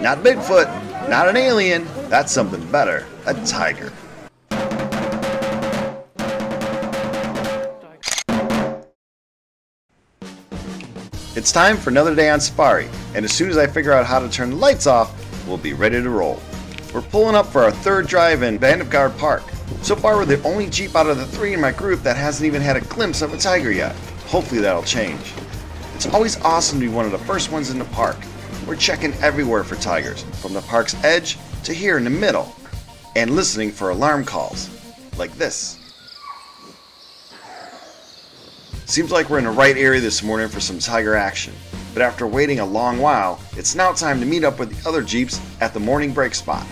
Not Bigfoot, not an alien, that's something better, a tiger. It's time for another day on safari, and as soon as I figure out how to turn the lights off, we'll be ready to roll. We're pulling up for our third drive in Bandhavgarh Park. So far we're the only Jeep out of the three in my group that hasn't even had a glimpse of a tiger yet. Hopefully that'll change. It's always awesome to be one of the first ones in the park. We're checking everywhere for tigers, from the park's edge to here in the middle, and listening for alarm calls, like this. Seems like we're in the right area this morning for some tiger action, but after waiting a long while, it's now time to meet up with the other Jeeps at the morning break spot.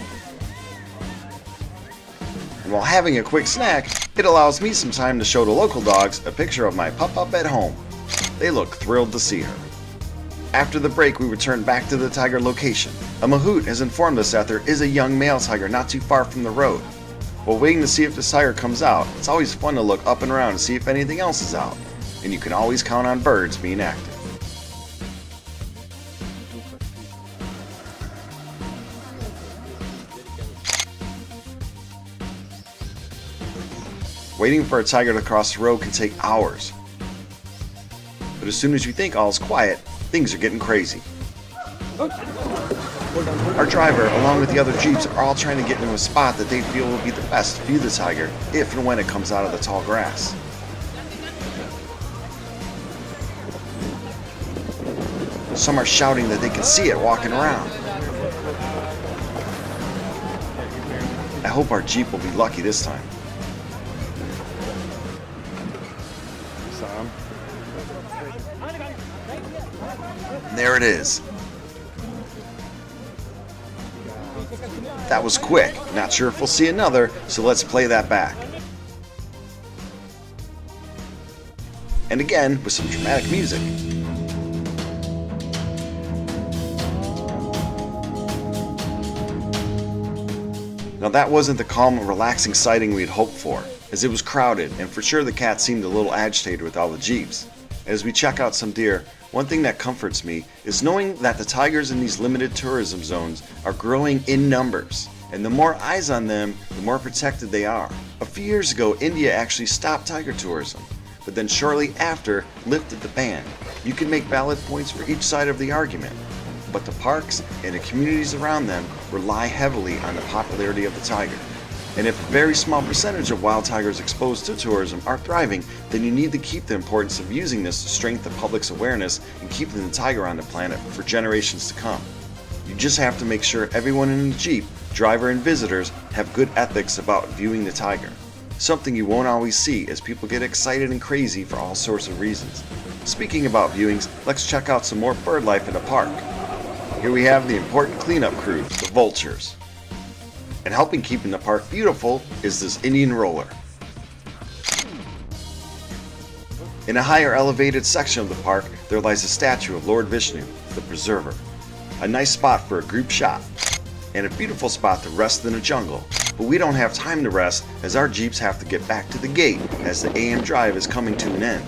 And while having a quick snack, it allows me some time to show the local dogs a picture of my pup at home. They look thrilled to see her. After the break, we return back to the tiger location. A mahout has informed us that there is a young male tiger not too far from the road. While waiting to see if the tiger comes out, it's always fun to look up and around to see if anything else is out. And you can always count on birds being active. Waiting for a tiger to cross the road can take hours. But as soon as you think all's quiet, things are getting crazy. Our driver, along with the other Jeeps, are all trying to get into a spot that they feel will be the best to view the tiger if and when it comes out of the tall grass. Some are shouting that they can see it walking around. I hope our Jeep will be lucky this time. And there it is. That was quick. Not sure if we'll see another, so let's play that back. And again, with some dramatic music. Now that wasn't the calm and relaxing sighting we had hoped for, as it was crowded, and for sure the cat seemed a little agitated with all the Jeeps. As we check out some deer, one thing that comforts me is knowing that the tigers in these limited tourism zones are growing in numbers, and the more eyes on them, the more protected they are. A few years ago, India actually stopped tiger tourism, but then shortly after lifted the ban. You can make valid points for each side of the argument, but the parks and the communities around them rely heavily on the popularity of the tiger. And if a very small percentage of wild tigers exposed to tourism are thriving, then you need to keep the importance of using this to strengthen the public's awareness and keeping the tiger on the planet for generations to come. You just have to make sure everyone in the Jeep, driver and visitors, have good ethics about viewing the tiger. Something you won't always see as people get excited and crazy for all sorts of reasons. Speaking about viewings, let's check out some more bird life in the park. Here we have the important cleanup crew, the vultures. And helping keeping the park beautiful is this Indian roller. In a higher elevated section of the park, there lies a statue of Lord Vishnu, the preserver. A nice spot for a group shot, and a beautiful spot to rest in the jungle. But we don't have time to rest as our Jeeps have to get back to the gate as the AM drive is coming to an end.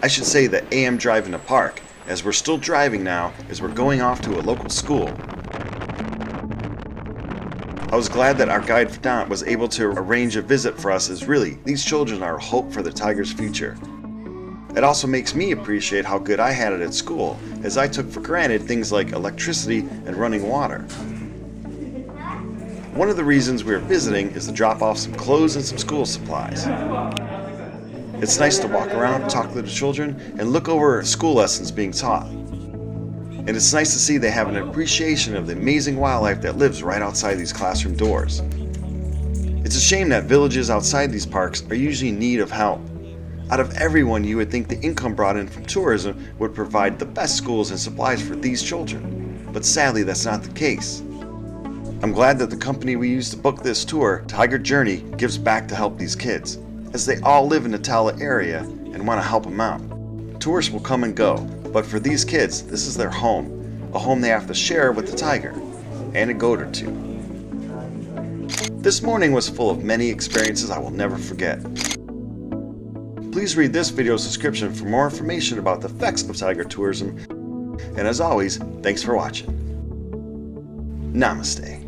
I should say the AM drive in the park, as we're still driving now as we're going off to a local school. I was glad that our guide Vedant was able to arrange a visit for us, as really, these children are hope for the tiger's future. It also makes me appreciate how good I had it at school, as I took for granted things like electricity and running water. One of the reasons we are visiting is to drop off some clothes and some school supplies. It's nice to walk around, talk to the children, and look over school lessons being taught. And it's nice to see they have an appreciation of the amazing wildlife that lives right outside these classroom doors. It's a shame that villages outside these parks are usually in need of help. Out of everyone, you would think the income brought in from tourism would provide the best schools and supplies for these children. But sadly, that's not the case. I'm glad that the company we used to book this tour, Tiger Journey, gives back to help these kids, as they all live in the Tala area and want to help them out. Tourists will come and go, but for these kids, this is their home, a home they have to share with the tiger, and a goat or two. This morning was full of many experiences I will never forget. Please read this video's description for more information about the effects of tiger tourism. And as always, thanks for watching. Namaste.